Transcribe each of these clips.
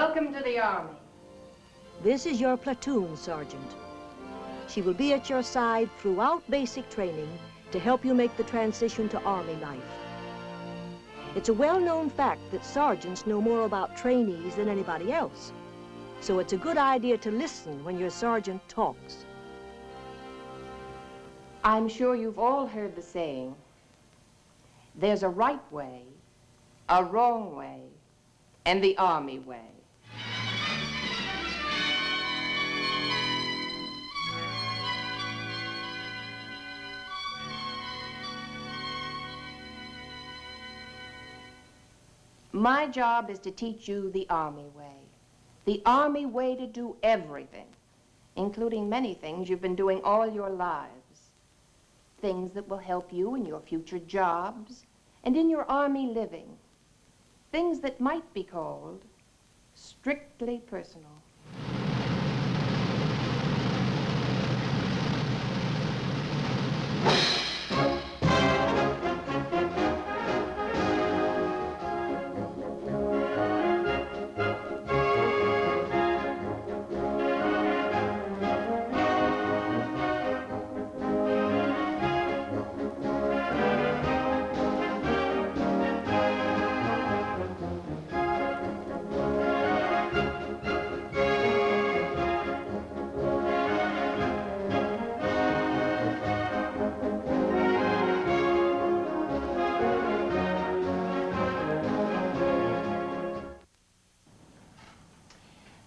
Welcome to the Army. This is your platoon sergeant. She will be at your side throughout basic training to help you make the transition to Army life. It's a well-known fact that sergeants know more about trainees than anybody else. So it's a good idea to listen when your sergeant talks. I'm sure you've all heard the saying, there's a right way, a wrong way, and the Army way. My job is to teach you the Army way to do everything, including many things you've been doing all your lives. Things that will help you in your future jobs and in your Army living. Things that might be called strictly personal.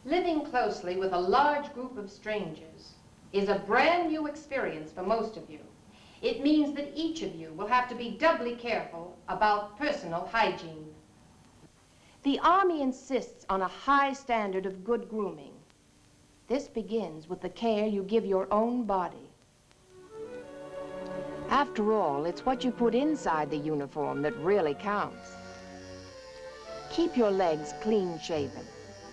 Living closely with a large group of strangers is a brand new experience for most of you. It means that each of you will have to be doubly careful about personal hygiene. The Army insists on a high standard of good grooming. This begins with the care you give your own body. After all, it's what you put inside the uniform that really counts. Keep your legs clean-shaven.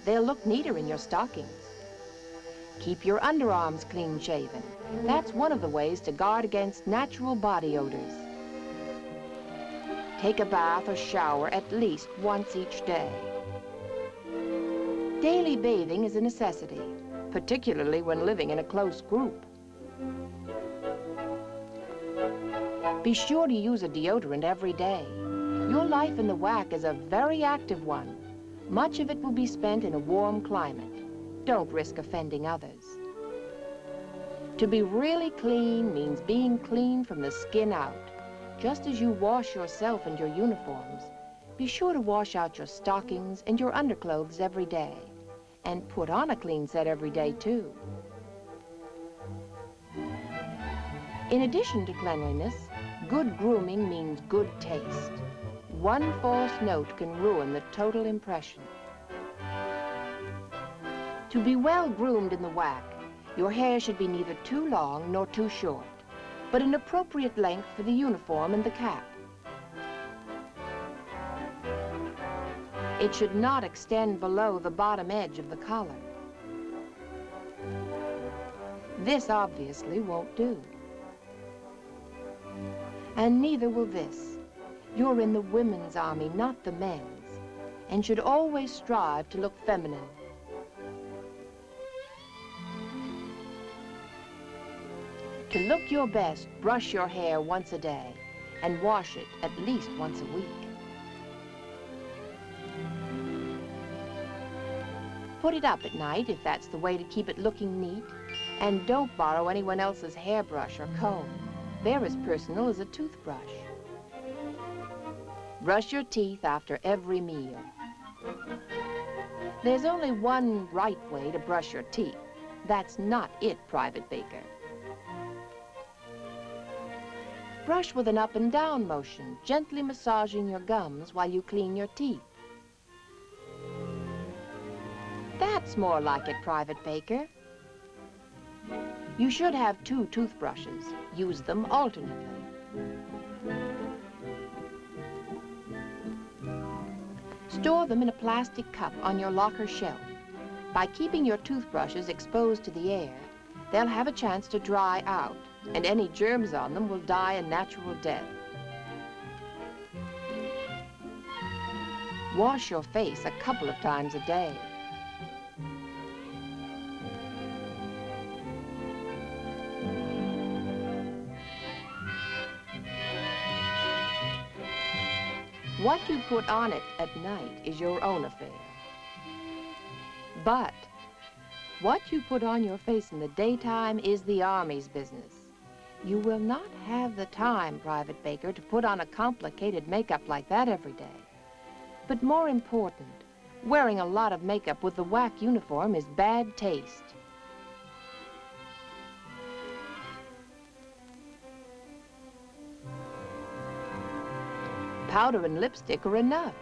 They'll look neater in your stockings. Keep your underarms clean-shaven. That's one of the ways to guard against natural body odors. Take a bath or shower at least once each day. Daily bathing is a necessity, particularly when living in a close group. Be sure to use a deodorant every day. Your life in the WAC is a very active one. Much of it will be spent in a warm climate. Don't risk offending others. To be really clean means being clean from the skin out. Just as you wash yourself and your uniforms, be sure to wash out your stockings and your underclothes every day. And put on a clean set every day, too. In addition to cleanliness, good grooming means good taste. One false note can ruin the total impression. To be well groomed in the WAC, your hair should be neither too long nor too short, but an appropriate length for the uniform and the cap. It should not extend below the bottom edge of the collar. This obviously won't do. And neither will this. You're in the women's Army, not the men's, and should always strive to look feminine. To look your best, brush your hair once a day and wash it at least once a week. Put it up at night if that's the way to keep it looking neat, and don't borrow anyone else's hairbrush or comb. They're as personal as a toothbrush. Brush your teeth after every meal. There's only one right way to brush your teeth. That's not it, Private Baker. Brush with an up and down motion, gently massaging your gums while you clean your teeth. That's more like it, Private Baker. You should have 2 toothbrushes. Use them alternately. Store them in a plastic cup on your locker shelf. By keeping your toothbrushes exposed to the air, they'll have a chance to dry out, and any germs on them will die a natural death. Wash your face a couple of times a day. What you put on it at night is your own affair. But what you put on your face in the daytime is the Army's business. You will not have the time, Private Baker, to put on a complicated makeup like that every day. But more important, wearing a lot of makeup with the WAC uniform is bad taste. Powder and lipstick are enough.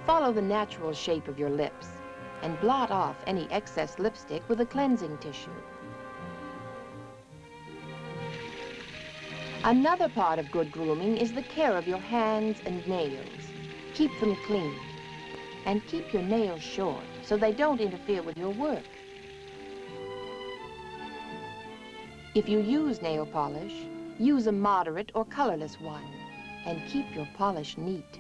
Follow the natural shape of your lips and blot off any excess lipstick with a cleansing tissue. Another part of good grooming is the care of your hands and nails. Keep them clean. And keep your nails short so they don't interfere with your work. If you use nail polish, use a moderate or colorless one, and keep your polish neat.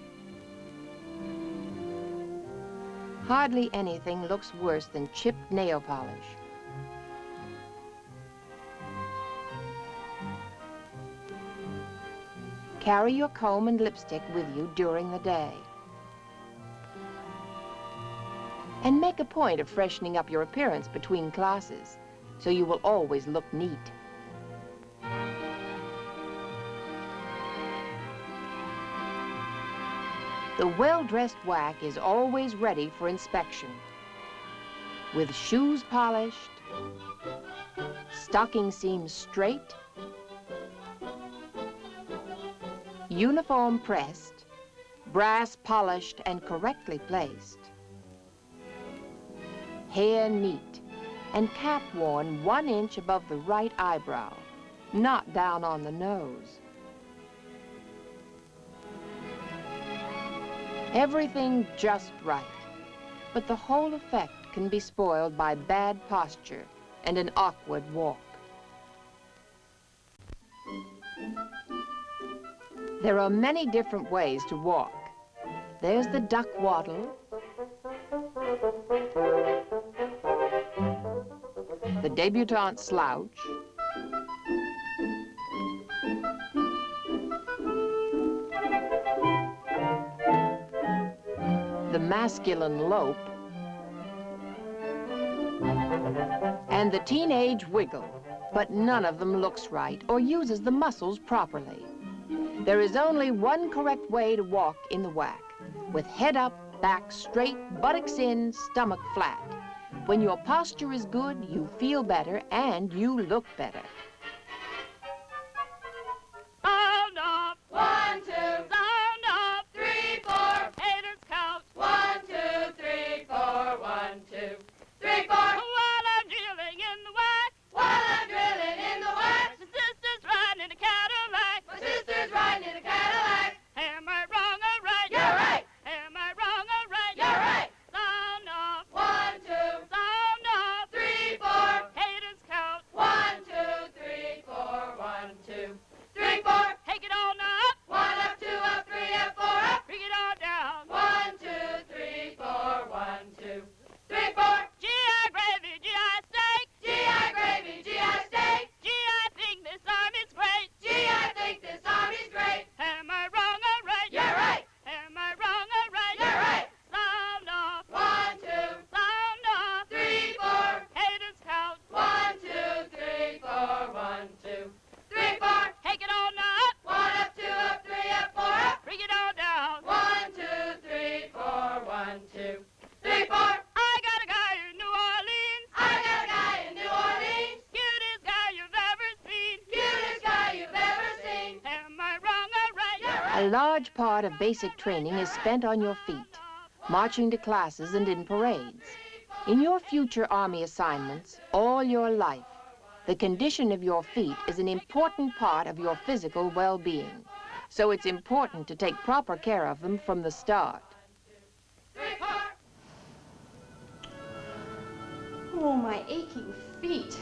Hardly anything looks worse than chipped nail polish. Carry your comb and lipstick with you during the day. And make a point of freshening up your appearance between classes, so you will always look neat. The well-dressed WAC is always ready for inspection. With shoes polished, stocking seams straight, uniform pressed, brass polished and correctly placed, hair neat, and cap worn 1 inch above the right eyebrow, not down on the nose. Everything just right, but the whole effect can be spoiled by bad posture and an awkward walk. There are many different ways to walk. There's the duck waddle, the debutante slouch, the masculine lope, and the teenage wiggle, but none of them looks right or uses the muscles properly. There is only one correct way to walk in the WAC, with head up, back straight, buttocks in, stomach flat. When your posture is good, you feel better and you look better. Sound off. 1, 2. Sound off. 3, 4. Haters count. 1, 2, 3, 4. 1, 2, 3, 4. While I'm drilling in the WAC. While I'm drilling in the WAC. My sister's riding in a Cadillac. My sister's riding in a Cadillac. Am I wrong or right? You're right. Am I wrong or right? You're right. Sound off. 1, 2. Sound off. 3, 4. Haters count. 1, 2, 3, 4. 1, 2, 3, 4. Take it on up. 1 up, 2 up, 3 up, 4 up. Bring it on down. 1, 2, 3, 4. 1, 2, 3, 4. GI gravy, GI steak. GI gravy, GI steak. GI think this army's great. GI think this army's great. Am I wrong or right? You're right. Am I wrong or right? You're right. Sound off. 1, 2. Sound off. 3, 4. Haters count. 1, 2, 3, 4. 1, 2, 3, 4. Take it on up. 1 up, 2 up, 3 up, 4 up. Bring it on down. 1, 2, 3, 4. 1, 2, 3, 4. I got a guy in New Orleans. I got a guy in New Orleans. Cutest guy you've ever seen. Cutest guy you've ever seen. Am I wrong or right? You're right. A large part of basic training is spent on your feet, marching to classes and in parades. In your future Army assignments, all your life, the condition of your feet is an important part of your physical well-being. So it's important to take proper care of them from the start. 3, 4. Oh, my aching feet.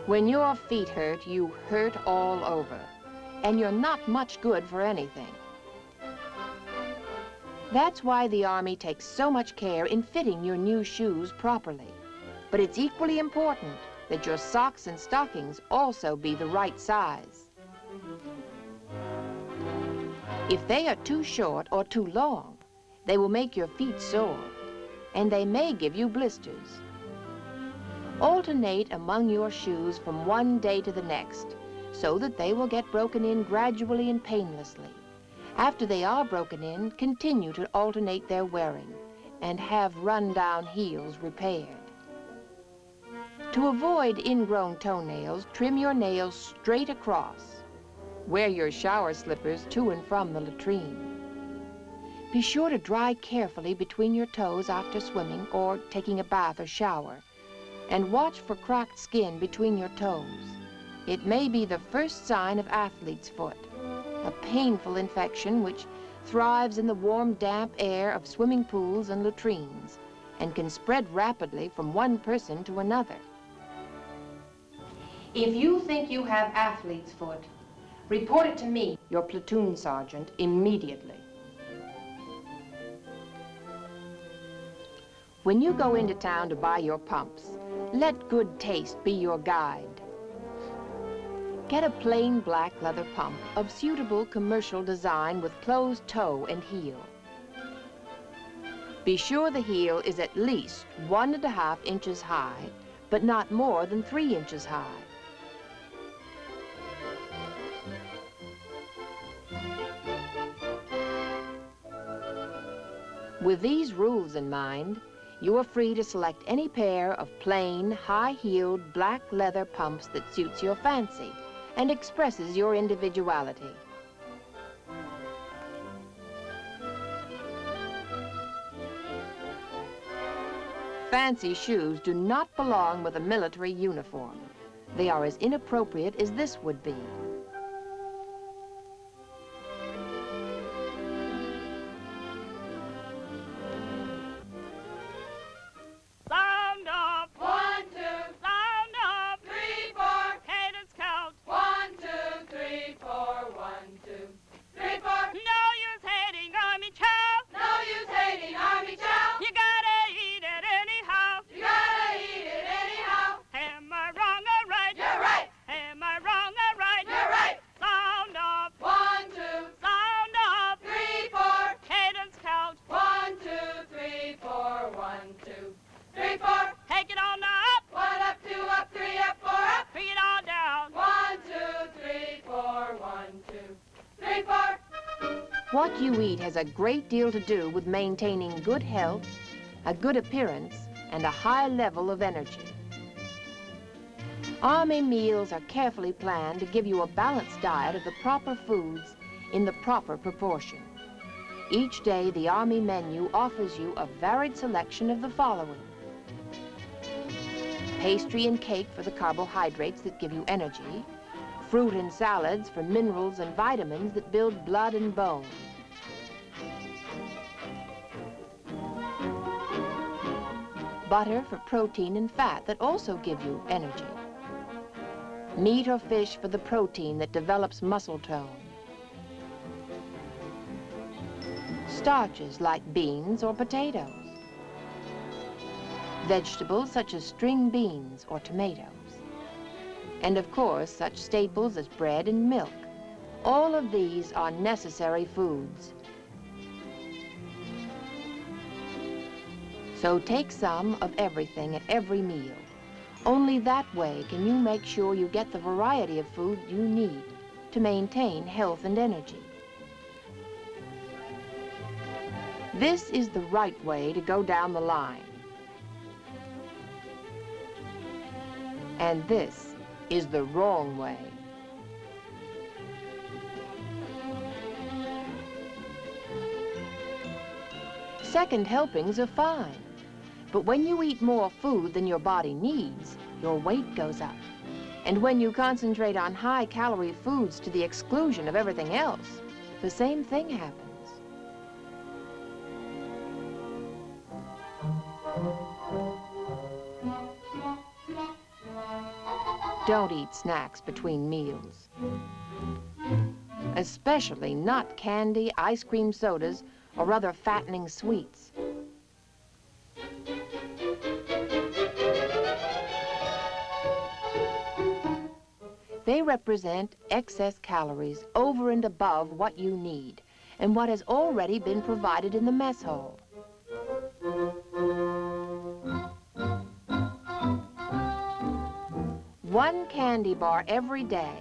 When your feet hurt, you hurt all over, and you're not much good for anything. That's why the Army takes so much care in fitting your new shoes properly. But it's equally important that your socks and stockings also be the right size. If they are too short or too long, they will make your feet sore, and they may give you blisters. Alternate among your shoes from one day to the next, so that they will get broken in gradually and painlessly. After they are broken in, continue to alternate their wearing and have run-down heels repaired. To avoid ingrown toenails, trim your nails straight across. Wear your shower slippers to and from the latrine. Be sure to dry carefully between your toes after swimming or taking a bath or shower, and watch for cracked skin between your toes. It may be the first sign of athlete's foot, a painful infection which thrives in the warm, damp air of swimming pools and latrines and can spread rapidly from one person to another. If you think you have athlete's foot, report it to me, your platoon sergeant, immediately. When you go into town to buy your pumps, let good taste be your guide. Get a plain black leather pump of suitable commercial design with closed toe and heel. Be sure the heel is at least 1.5 inches high, but not more than 3 inches high. With these rules in mind, you are free to select any pair of plain, high-heeled black leather pumps that suits your fancy and expresses your individuality. Fancy shoes do not belong with a military uniform. They are as inappropriate as this would be. Sound off. 1, 2. Sound off. 3, 4. Cadence count. 1, 2, 3, 4. 1, 2, 3, 4. No use hating army chow. No use hating army chow. You gotta eat it anyhow. You gotta eat it anyhow. Am I wrong or right? You're right. Am I wrong or right? You're right. Sound off. 1, 2. Sound off. 3, 4. Cadence count. 1, 2, 3, 4. 1, 2. 3, 4. Take it on up. 1 up, 2 up, 3 up, 4 up. Bring it all down. 1, 2, 3, 4. 1, 2, 3, 4. What you eat has a great deal to do with maintaining good health, a good appearance, and a high level of energy. Army meals are carefully planned to give you a balanced diet of the proper foods in the proper proportion. Each day, the Army menu offers you a varied selection of the following: pastry and cake for the carbohydrates that give you energy, fruit and salads for minerals and vitamins that build blood and bone, butter for protein and fat that also give you energy, meat or fish for the protein that develops muscle tone, starches like beans or potatoes, vegetables such as string beans or tomatoes, and of course such staples as bread and milk. All of these are necessary foods. So take some of everything at every meal. Only that way can you make sure you get the variety of food you need to maintain health and energy. This is the right way to go down the line. And this is the wrong way. Second helpings are fine, but when you eat more food than your body needs, your weight goes up. And when you concentrate on high-calorie foods to the exclusion of everything else, the same thing happens. Don't eat snacks between meals. Especially not candy, ice cream sodas, or other fattening sweets. They represent excess calories over and above what you need, and what has already been provided in the mess hall. One candy bar every day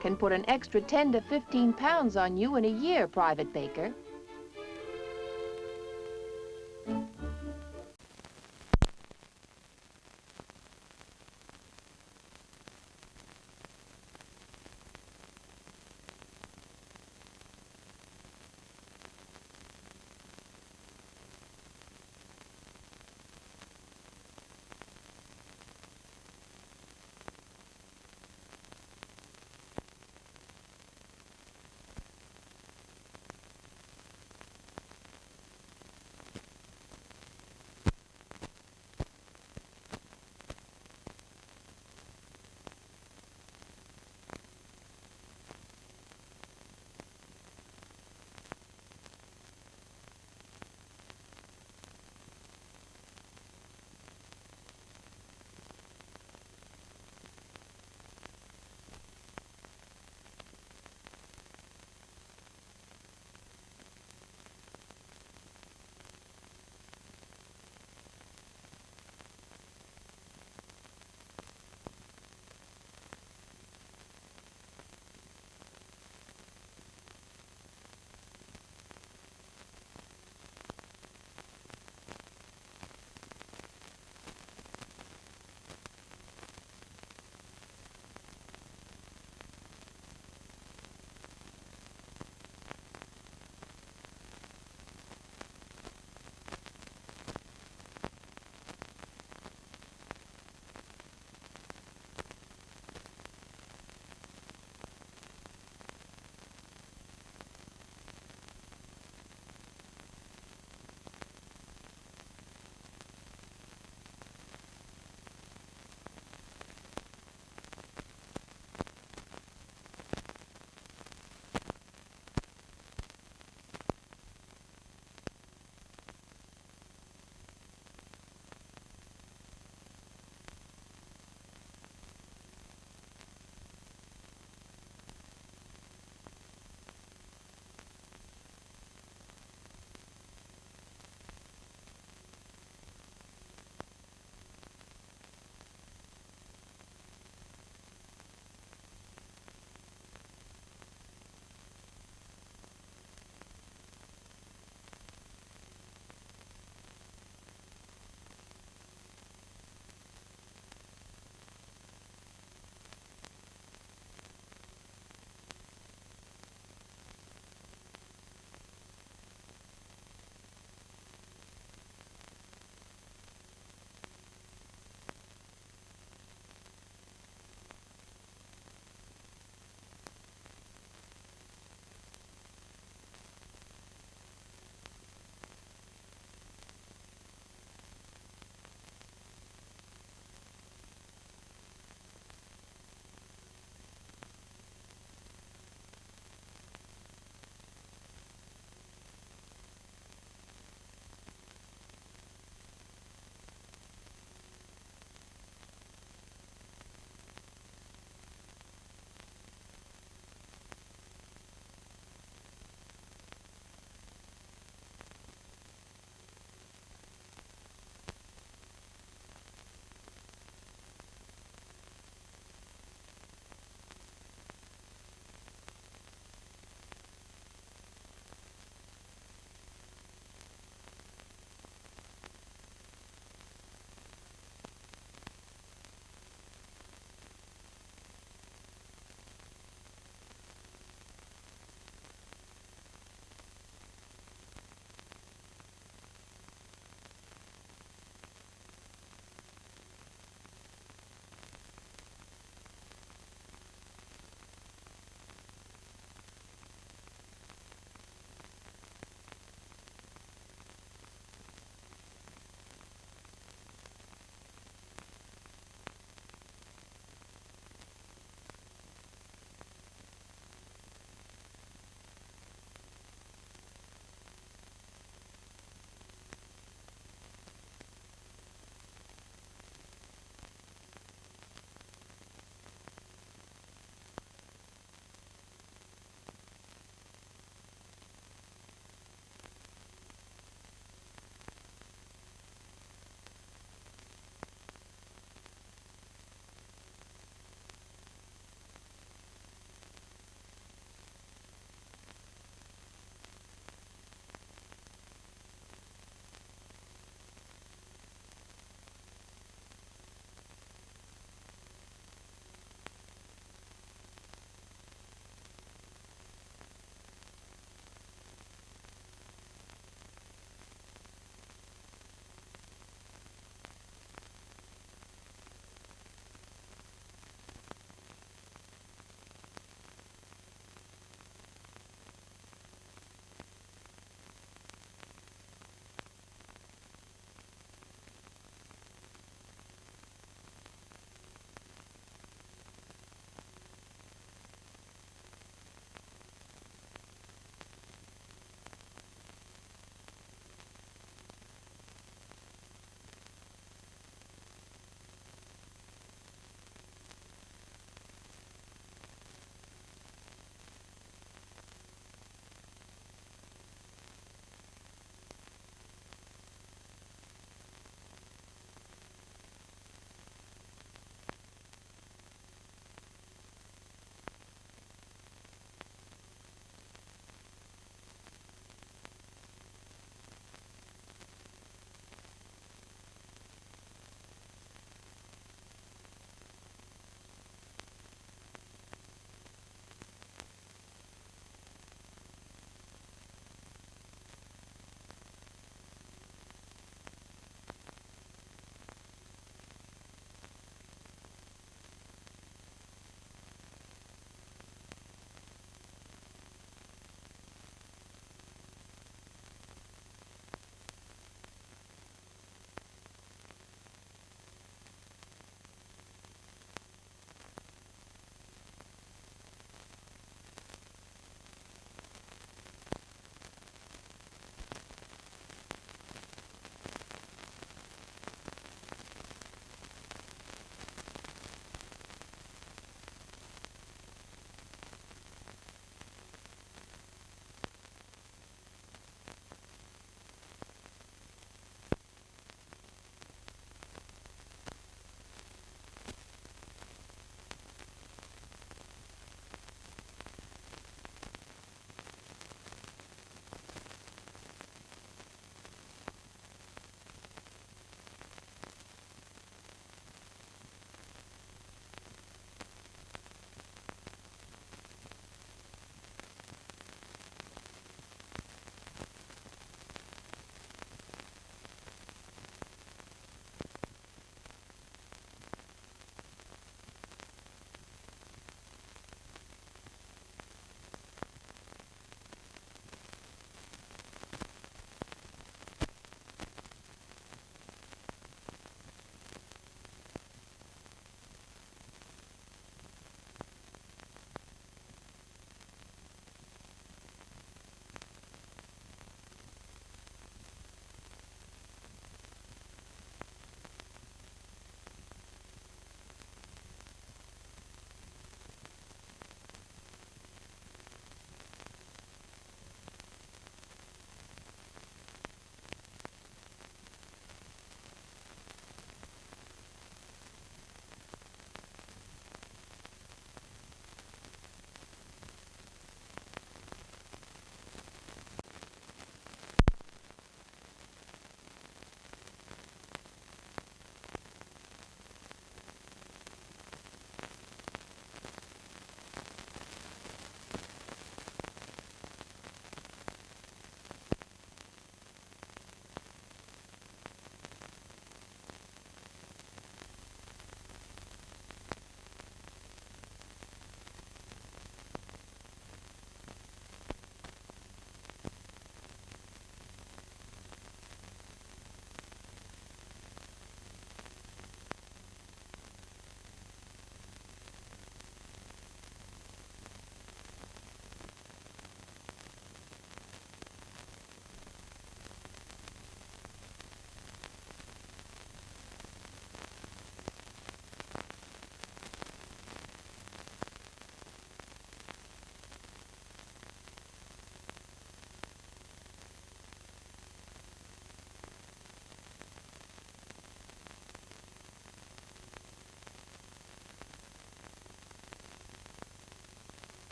can put an extra 10 to 15 pounds on you in a year, Private Baker.